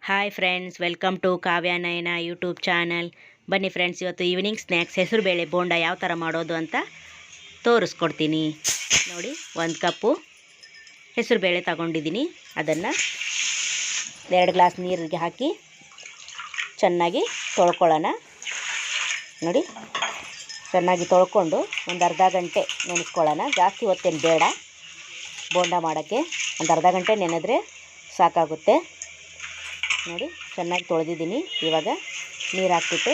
Hi friends, welcome to Kavya Nayana YouTube channel. ಬನ್ನಿ friends, ಇವತ್ತು evening snacks ಹೆಸರುಬೇಳೆ ಬೋಂಡ ಯಾವ ಥರ ಮಾಡೋದು ಅಂತ ತೋರಿಸ್ಕೊಡ್ತೀನಿ. ನೋಡಿ, 1 ಕಪ್ಪು ಹೆಸರುಬೇಳೆ ತಗೊಂಡಿದ್ದೀನಿ. ಅದನ್ನು 2 ಗ್ಲಾಸ್ ನೀರಿಗೆ ಹಾಕಿ ಚೆನ್ನಾಗಿ ತೊಳ್ಕೊಳ್ಳೋಣ. ನೋಡಿ, ಚೆನ್ನಾಗಿ ತೊಳ್ಕೊಂಡು ಒಂದು ಅರ್ಧ ಗಂಟೆ ನೆನೆಸ್ಕೊಳ್ಳೋಣ. ಜಾಸ್ತಿ ಹೊತ್ತೇನು ಬೇಡ, ಬೋಂಡ ಮಾಡೋಕ್ಕೆ ಒಂದು ಅರ್ಧ ಗಂಟೆ ನೆನೆದ್ರೆ ಸಾಕಾಗುತ್ತೆ. ನೋಡಿ, ಚೆನ್ನಾಗಿ ತೊಳೆದಿದ್ದೀನಿ. ಇವಾಗ ನೀರು ಹಾಕ್ಬಿಟ್ಟು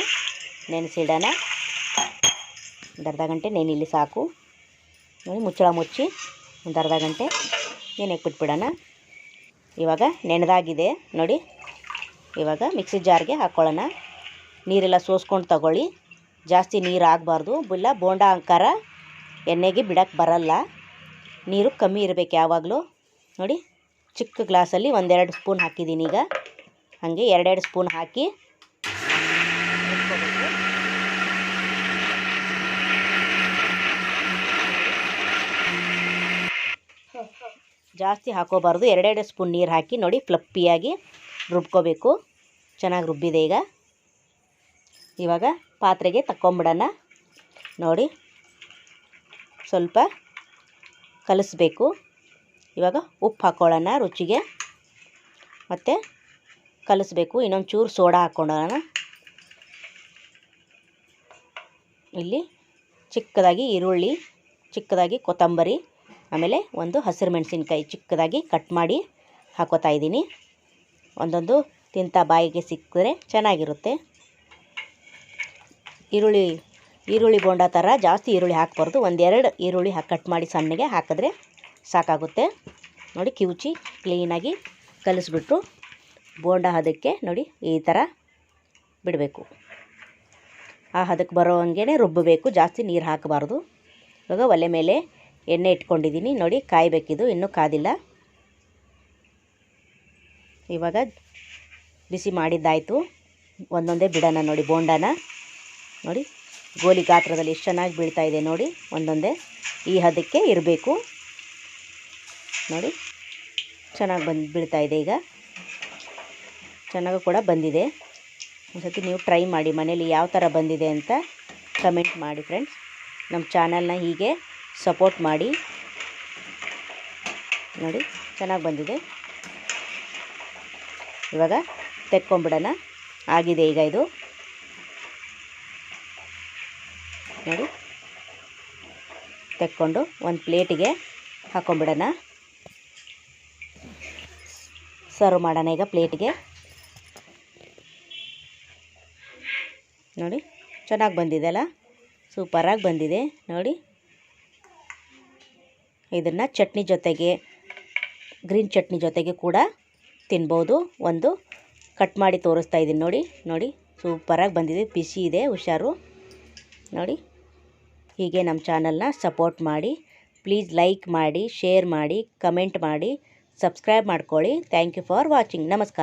ನೆನೆಸಿಡೋಣ. ಒಂದು ಅರ್ಧ ಗಂಟೆ ನೆನೆಯಲಿ ಸಾಕು. ನೋಡಿ, ಮುಚ್ಚಳ ಮುಚ್ಚಿ ಒಂದು ಅರ್ಧ ಗಂಟೆ ನೆನೆಯಕ್ಕೆ ಬಿಟ್ಬಿಡೋಣ. ಇವಾಗ ನೆನೆದಾಗಿದೆ ನೋಡಿ. ಇವಾಗ ಮಿಕ್ಸಿ ಜಾರ್ಗೆ ಹಾಕ್ಕೊಳ್ಳೋಣ. ನೀರೆಲ್ಲ ಸೋಸ್ಕೊಂಡು ತಗೊಳ್ಳಿ. ಜಾಸ್ತಿ ನೀರು ಆಗಬಾರ್ದು, ಇಲ್ಲ ಬೋಂಡ ಆಕಾರ ಎಣ್ಣೆಗೆ ಬಿಡೋಕ್ಕೆ ಬರಲ್ಲ. ನೀರು ಕಮ್ಮಿ ಇರಬೇಕು ಯಾವಾಗಲೂ. ನೋಡಿ, ಚಿಕ್ಕ ಗ್ಲಾಸಲ್ಲಿ 1-2 ಸ್ಪೂನ್ ಹಾಕಿದ್ದೀನಿ. ಈಗ ಹಾಗೆ 2-2 ಸ್ಪೂನ್ ಹಾಕಿ ಜಾಸ್ತಿ ಹಾಕೋಬಾರ್ದು. 2-2 ಸ್ಪೂನ್ ನೀರು ಹಾಕಿ ನೋಡಿ ಫ್ಲಪ್ಪಿಯಾಗಿ ರುಬ್ಕೋಬೇಕು. ಚೆನ್ನಾಗಿ ರುಬ್ಬಿದೆ. ಇವಾಗ ಪಾತ್ರೆಗೆ ತಕ್ಕೊಂಬಿಡೋಣ. ನೋಡಿ, ಸ್ವಲ್ಪ ಕಲಿಸ್ಬೇಕು. ಇವಾಗ ಉಪ್ಪು ಹಾಕ್ಕೊಳ್ಳೋಣ ರುಚಿಗೆ, ಮತ್ತು ಕಲಿಸ್ಬೇಕು. ಇನ್ನೊಂದು ಚೂರು ಸೋಡಾ ಹಾಕ್ಕೊಳ್ಳೋಣ. ಇಲ್ಲಿ ಚಿಕ್ಕದಾಗಿ ಈರುಳ್ಳಿ, ಚಿಕ್ಕದಾಗಿ ಕೊತ್ತಂಬರಿ, ಆಮೇಲೆ ಒಂದು ಹಸಿರು ಮೆಣಸಿನ್ಕಾಯಿ ಚಿಕ್ಕದಾಗಿ ಕಟ್ ಮಾಡಿ ಹಾಕೋತಾ ಇದ್ದೀನಿ. ಒಂದೊಂದು ತಿಂತ ಬಾಯಿಗೆ ಸಿಕ್ಕಿದ್ರೆ ಚೆನ್ನಾಗಿರುತ್ತೆ. ಈರುಳ್ಳಿ ಬೋಂಡ ಥರ ಜಾಸ್ತಿ ಈರುಳ್ಳಿ ಹಾಕಬಾರ್ದು. 1-2 ಈರುಳ್ಳಿ ಕಟ್ ಮಾಡಿ ಸಣ್ಣಗೆ ಹಾಕಿದ್ರೆ ಸಾಕಾಗುತ್ತೆ. ನೋಡಿ, ಕಿವುಚಿ ಕ್ಲೀನಾಗಿ ಕಲಿಸ್ಬಿಟ್ಟು ಬೋಂಡ ಹದಕ್ಕೆ ನೋಡಿ ಈ ಥರ ಬಿಡಬೇಕು. ಆ ಹದಕ್ಕೆ ಬರೋ ಹಂಗೆ ರುಬ್ಬಬೇಕು. ಜಾಸ್ತಿ ನೀರು ಹಾಕಬಾರ್ದು. ಇವಾಗ ಒಲೆ ಮೇಲೆ ಎಣ್ಣೆ ಇಟ್ಕೊಂಡಿದ್ದೀನಿ. ನೋಡಿ, ಕಾಯಬೇಕಿದು, ಇನ್ನೂ ಕಾದಿಲ್ಲ. ಇವಾಗ ಬಿಸಿ ಮಾಡಿದ್ದಾಯಿತು. ಒಂದೊಂದೇ ಬಿಡೋಣ. ನೋಡಿ, ಬೋಂಡನ ನೋಡಿ ಗೋಲಿ ಗಾತ್ರದಲ್ಲಿ ಎಷ್ಟು ಚೆನ್ನಾಗಿ ಬೀಳ್ತಾ ಇದೆ. ನೋಡಿ, ಒಂದೊಂದೇ ಈ ಹದಕ್ಕೆ ಇರಬೇಕು. ನೋಡಿ, ಚೆನ್ನಾಗಿ ಬೀಳ್ತಾ ಇದೆ. ಈಗ ಚೆನ್ನಾಗೂ ಕೂಡ ಬಂದಿದೆ. ಒಂದು ಸತಿ ನೀವು ಟ್ರೈ ಮಾಡಿ ಮನೇಲಿ ಯಾವ ಥರ ಬಂದಿದೆ ಅಂತ ಕಮೆಂಟ್ ಮಾಡಿ ಫ್ರೆಂಡ್ಸ್. ನಮ್ಮ ಚಾನಲ್ನ ಹೀಗೆ ಸಪೋರ್ಟ್ ಮಾಡಿ. ನೋಡಿ, ಚೆನ್ನಾಗಿ ಬಂದಿದೆ. ಇವಾಗ ತೆಕ್ಕೊಂಬಿಡೋಣ. ಆಗಿದೆ ಈಗ ಇದು. ನೋಡಿ, ತೆಕ್ಕೊಂಡು ಒಂದು ಪ್ಲೇಟಿಗೆ ಹಾಕ್ಕೊಂಬಿಡೋಣ. ಸರ್ವ್ ಮಾಡೋಣ ಈಗ ಪ್ಲೇಟಿಗೆ. ನೋಡಿ, ಚೆನ್ನಾಗಿ ಬಂದಿದೆ ಅಲ್ಲ, ಸೂಪರಾಗಿ ಬಂದಿದೆ. ನೋಡಿ, ಇದನ್ನು ಚಟ್ನಿ ಜೊತೆಗೆ, ಗ್ರೀನ್ ಚಟ್ನಿ ಜೊತೆಗೆ ಕೂಡ ತಿನ್ಬೋದು. ಒಂದು ಕಟ್ ಮಾಡಿ ತೋರಿಸ್ತಾ ಇದ್ದೀನಿ. ನೋಡಿ ಸೂಪರಾಗಿ ಬಂದಿದೆ. ಬಿಸಿ ಇದೆ, ಹುಷಾರು. ನೋಡಿ, ಹೀಗೆ ನಮ್ಮ ಚಾನಲ್ನ ಸಪೋರ್ಟ್ ಮಾಡಿ. ಪ್ಲೀಸ್ ಲೈಕ್ ಮಾಡಿ, ಶೇರ್ ಮಾಡಿ, ಕಮೆಂಟ್ ಮಾಡಿ, ಸಬ್ಸ್ಕ್ರೈಬ್ ಮಾಡ್ಕೊಳ್ಳಿ. Thank you for watching. ನಮಸ್ಕಾರ.